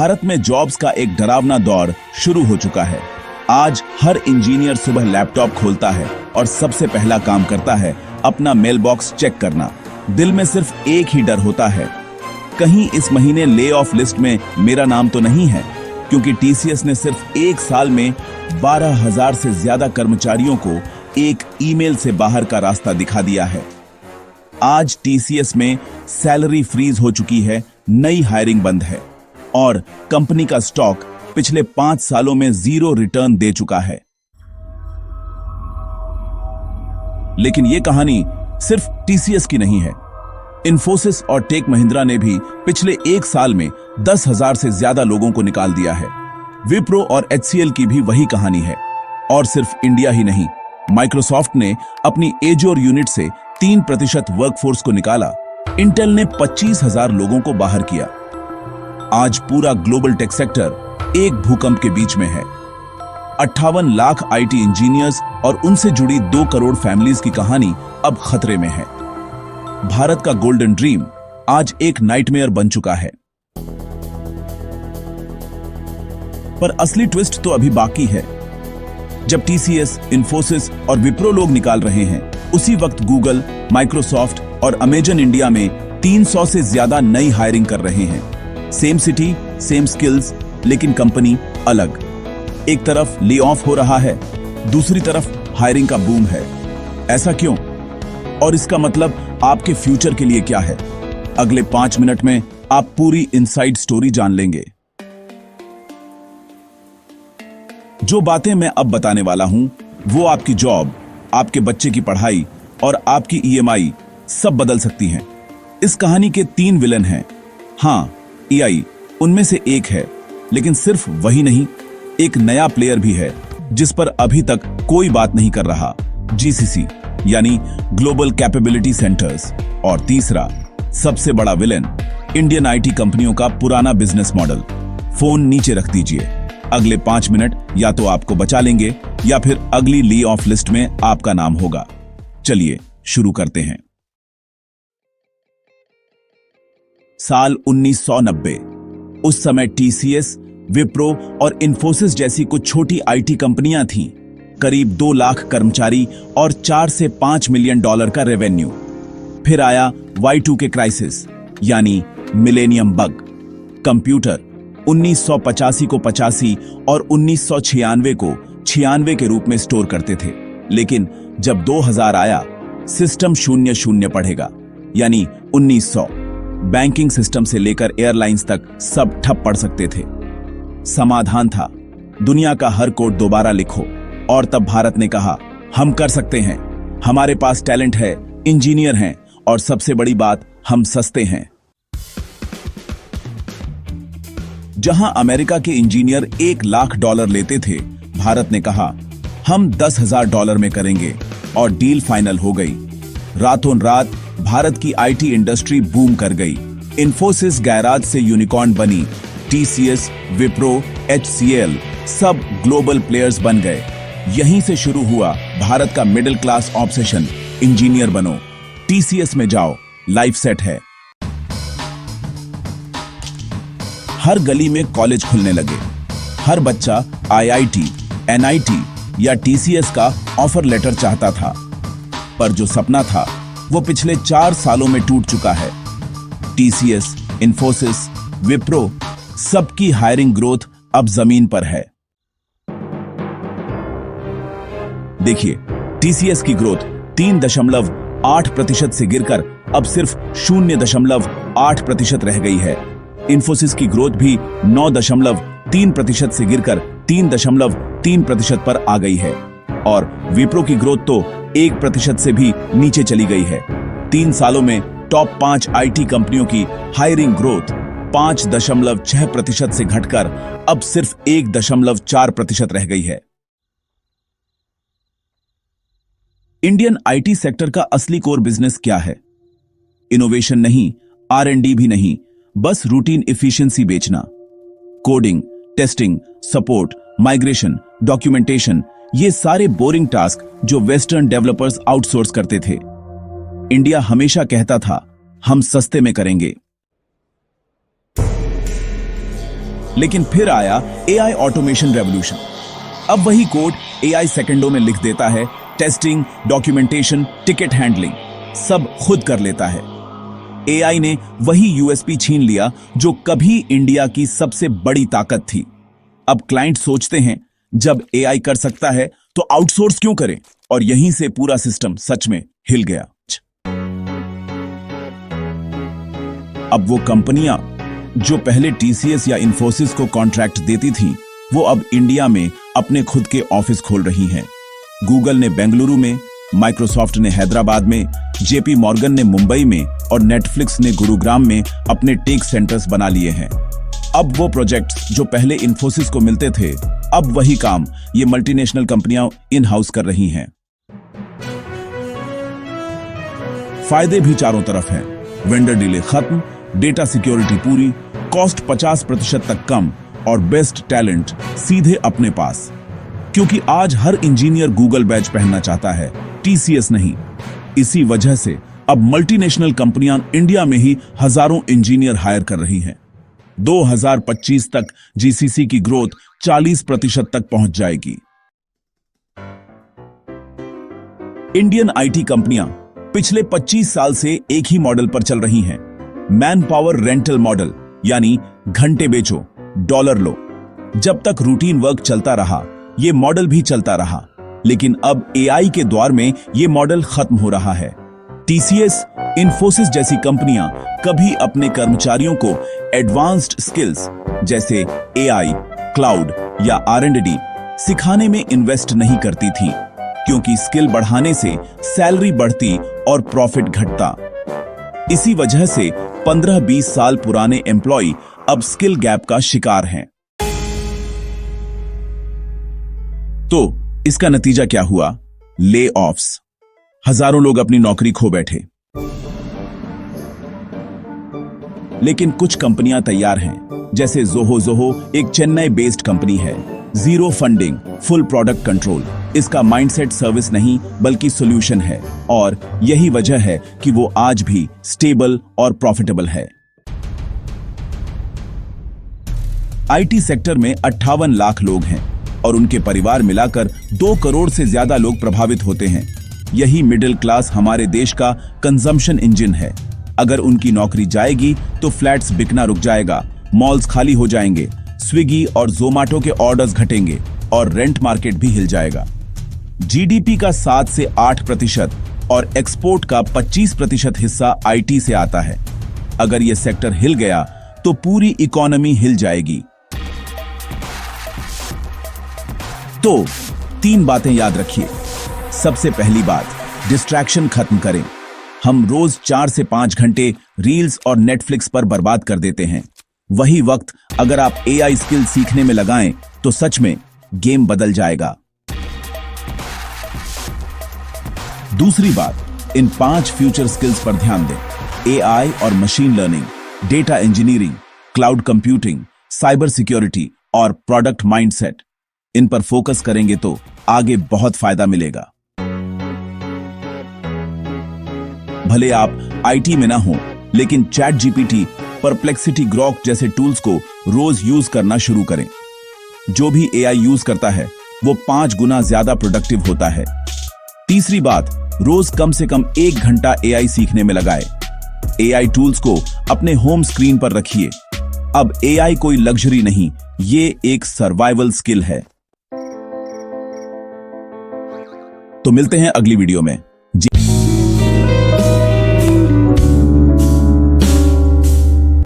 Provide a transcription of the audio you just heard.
भारत में जॉब्स का एक डरावना दौर शुरू हो चुका है। आज हर इंजीनियर सुबह लैपटॉप खोलता है और सबसे पहला काम करता है अपना मेल बॉक्स चेक करना। दिल में सिर्फ एक ही डर होता है, कहीं इस महीने ले ऑफ लिस्ट में मेरा नाम तो नहीं है, क्योंकि टीसीएस ने सिर्फ एक साल में 12,000 से ज्यादा कर्मचारियों को एक ईमेल से बाहर का रास्ता दिखा दिया है। आज टीसीएस में सैलरी फ्रीज हो चुकी है, नई हायरिंग बंद है और कंपनी का स्टॉक पिछले 5 सालों में 0 रिटर्न दे चुका है। लेकिन यह कहानी सिर्फ टीसीएस की नहीं है। इन्फोसिस और टेक महिंद्रा ने भी पिछले एक साल में 10,000 से ज्यादा लोगों को निकाल दिया है। विप्रो और एचसीएल की भी वही कहानी है। और सिर्फ इंडिया ही नहीं, माइक्रोसॉफ्ट ने अपनी एजोर यूनिट से 3% वर्कफोर्स को निकाला। इंटेल ने 25,000 लोगों को बाहर किया। आज पूरा ग्लोबल टेक सेक्टर एक भूकंप के बीच में है। 58 लाख आईटी इंजीनियर्स और उनसे जुड़ी 2 करोड़ फैमिलीज की कहानी अब खतरे में है। भारत का गोल्डन ड्रीम आज एक नाइटमेयर बन चुका है। पर असली ट्विस्ट तो अभी बाकी है। जब टीसीएस, इन्फोसिस और विप्रो लोग निकाल रहे हैं, उसी वक्त गूगल, माइक्रोसॉफ्ट और अमेजन इंडिया में 300 से ज्यादा नई हायरिंग कर रहे हैं। सेम सिटी, सेम स्किल्स, लेकिन कंपनी अलग। एक तरफ ले ऑफ हो रहा है, दूसरी तरफ हायरिंग का बूम है। ऐसा क्यों? और इसका मतलब आपके फ्यूचर के लिए क्या है? अगले 5 मिनट में आप पूरी इनसाइड स्टोरी जान लेंगे। जो बातें मैं अब बताने वाला हूं, वो आपकी जॉब, आपके बच्चे की पढ़ाई और आपकी ईएमआई सब बदल सकती हैं। इस कहानी के 3 विलन हैं। हां, एआई उनमें से एक है, लेकिन सिर्फ वही नहीं, एक नया प्लेयर भी है जिस पर अभी तक कोई बात नहीं कर रहा, जीसीसी यानी ग्लोबल कैपेबिलिटी सेंटर्स। और तीसरा सबसे बड़ा विलन, इंडियन आईटी कंपनियों का पुराना बिजनेस मॉडल। फोन नीचे रख दीजिए। अगले 5 मिनट या तो आपको बचा लेंगे या फिर अगली ली ऑफ लिस्ट में आपका नाम होगा। चलिए शुरू करते हैं। साल 1990। उस समय टीसीएस, विप्रो और इन्फोसिस जैसी कुछ छोटी आईटी कंपनियां थीं। करीब 2 लाख कर्मचारी और 4 से 5 मिलियन डॉलर का रेवेन्यू। फिर आया Y2K क्राइसिस यानी मिलेनियम बग। कंप्यूटर 1985 को 85 और 1996 को 96 के रूप में स्टोर करते थे, लेकिन जब 2000 आया, सिस्टम 00 पढ़ेगा यानी 1900। बैंकिंग सिस्टम से लेकर एयरलाइंस तक सब ठप पड़ सकते थे। समाधान था, दुनिया का हर कोड दोबारा लिखो। और तब भारत ने कहा, हम कर सकते हैं, हमारे पास टैलेंट है, इंजीनियर हैं और सबसे बड़ी बात, हम सस्ते हैं। जहां अमेरिका के इंजीनियर $1 लाख लेते थे, भारत ने कहा, हम $10,000 में करेंगे और डील फाइनल हो गई। रातों रात भारत की आईटी इंडस्ट्री बूम कर गई। इन्फोसिस गैराज से यूनिकॉर्न बनी। टीसीएस, विप्रो, एचसीएल सब ग्लोबल प्लेयर्स बन गए। यहीं से शुरू हुआ भारत का मिडिल क्लास ऑब्सेशन, इंजीनियर बनो, टीसीएस में जाओ, लाइफ सेट है। हर गली में कॉलेज खुलने लगे। हर बच्चा आईआईटी, एनआईटी या टीसीएस का ऑफर लेटर चाहता था। पर जो सपना था, वो पिछले 4 सालों में टूट चुका है। टीसीएस, इन्फोसिस, विप्रो सबकी हायरिंग ग्रोथ अब जमीन पर है। देखिए, टीसीएस की ग्रोथ 3.8% से गिरकर अब सिर्फ 0.8% रह गई है। इन्फोसिस की ग्रोथ भी 9.3% से गिरकर 3.3% पर आ गई है और विप्रो की ग्रोथ तो 1% से भी नीचे चली गई है। 3 सालों में टॉप 5 आईटी कंपनियों की हायरिंग ग्रोथ 5.6% से घटकर अब सिर्फ 1.4% रह गई है। इंडियन आईटी सेक्टर का असली कोर बिजनेस क्या है? इनोवेशन नहीं, R&D भी नहीं, बस रूटीन एफिशिएंसी बेचना। Coding, testing, support, migration, documentation, ये सारे बोरिंग टास्क जो वेस्टर्न डेवलपर्स आउटसोर्स करते थे। इंडिया हमेशा कहता था, हम सस्ते में करेंगे। लेकिन फिर आया एआई ऑटोमेशन रेवोल्यूशन। अब वही कोड एआई सेकंडों में लिख देता है, टेस्टिंग, डॉक्यूमेंटेशन, टिकट हैंडलिंग सब खुद कर लेता है। एआई ने वही यूएसपी छीन लिया जो कभी इंडिया की सबसे बड़ी ताकत थी। अब क्लाइंट सोचते हैं जब एआई कर सकता है तो आउटसोर्स क्यों करें, और यहीं से पूरा सिस्टम सच में हिल गया। अब वो कंपनियां जो पहले टीसीएस या इन्फोसिस को कॉन्ट्रैक्ट देती थीं, वो अब इंडिया में अपने खुद के ऑफिस खोल रही हैं। गूगल ने बेंगलुरु में, माइक्रोसॉफ्ट ने हैदराबाद में, जेपी मॉर्गन ने मुंबई में और नेटफ्लिक्स ने गुरुग्राम में अपने टेक सेंटर्स बना लिए हैं। अब वो प्रोजेक्ट्स जो पहले इन्फोसिस को मिलते थे, अब वही काम ये मल्टीनेशनल कंपनियां इन हाउस कर रही हैं। फायदे भी चारों तरफ हैं। वेंडर डिले खत्म, डेटा सिक्योरिटी पूरी, कॉस्ट 50% तक कम और बेस्ट टैलेंट सीधे अपने पास। क्योंकि आज हर इंजीनियर गूगल बैज पहनना चाहता है, टीसीएस नहीं। इसी वजह से अब मल्टीनेशनल कंपनियां इंडिया में ही हजारों इंजीनियर हायर कर रही हैं। 2025 तक जीसीसी की ग्रोथ 40% तक पहुंच जाएगी। इंडियन आईटी कंपनियां पिछले 25 साल से एक ही मॉडल पर चल रही हैं, मैन पावर रेंटल मॉडल, यानी घंटे बेचो डॉलर लो। जब तक रूटीन वर्क चलता रहा ये मॉडल भी चलता रहा, लेकिन अब एआई के द्वार में ये मॉडल खत्म हो रहा है। टीसीएस, इन्फोसिस जैसी कंपनियां कभी अपने कर्मचारियों को एडवांस्ड स्किल्स जैसे एआई, क्लाउड या R&D सिखाने में इन्वेस्ट नहीं करती थी, क्योंकि स्किल बढ़ाने से सैलरी बढ़ती और प्रॉफिट घटता। इसी वजह से 15-20 साल पुराने एम्प्लॉय अब स्किल गैप का शिकार हैं। तो इसका नतीजा क्या हुआ? ले ऑफ्स। हजारों लोग अपनी नौकरी खो बैठे। लेकिन कुछ कंपनियां तैयार हैं, जैसे जोहो एक चेन्नई बेस्ड कंपनी है। Zero funding, full product control. इसका माइंडसेट सर्विस नहीं बल्कि सॉल्यूशन है, और यही वजह है कि वो आज भी स्टेबल और प्रॉफिटेबल है। आईटी सेक्टर में 58 लाख लोग हैं और उनके परिवार मिलाकर 2 करोड़ से ज्यादा लोग प्रभावित होते हैं। यही मिडिल क्लास हमारे देश का कंजम्पशन इंजन है। अगर उनकी नौकरी जाएगी तो फ्लैट्स बिकना रुक जाएगा, मॉल्स खाली हो जाएंगे, स्विगी और जोमाटो के ऑर्डर्स घटेंगे और रेंट मार्केट भी हिल जाएगा। जीडीपी का 7 से 8% और एक्सपोर्ट का 25% हिस्सा आईटी से आता है। अगर यह सेक्टर हिल गया तो पूरी इकोनॉमी हिल जाएगी। तो 3 बातें याद रखिए। सबसे पहली बात, डिस्ट्रैक्शन खत्म करें। हम रोज 4 से 5 घंटे रील्स और नेटफ्लिक्स पर बर्बाद कर देते हैं। वही वक्त अगर आप एआई स्किल सीखने में लगाएं तो सच में गेम बदल जाएगा। दूसरी बात, इन 5 फ्यूचर स्किल्स पर ध्यान दें। एआई और machine learning, data engineering, cloud computing, cyber security और प्रोडक्ट माइंडसेट। इन पर फोकस करेंगे तो आगे बहुत फायदा मिलेगा। भले आप आईटी में ना हो, लेकिन चैट जीपीटी, परप्लेक्सिटी, ग्रॉक जैसे टूल्स को रोज यूज करना शुरू करें। जो भी एआई यूज करता है वो 5 गुना ज्यादा प्रोडक्टिव होता है। तीसरी बात, रोज कम से कम 1 घंटा एआई सीखने में लगाए। एआई टूल्स को अपने होम स्क्रीन पर रखिए। अब एआई कोई लग्जरी नहीं, ये एक सर्वाइवल स्किल है। तो मिलते हैं अगली वीडियो में।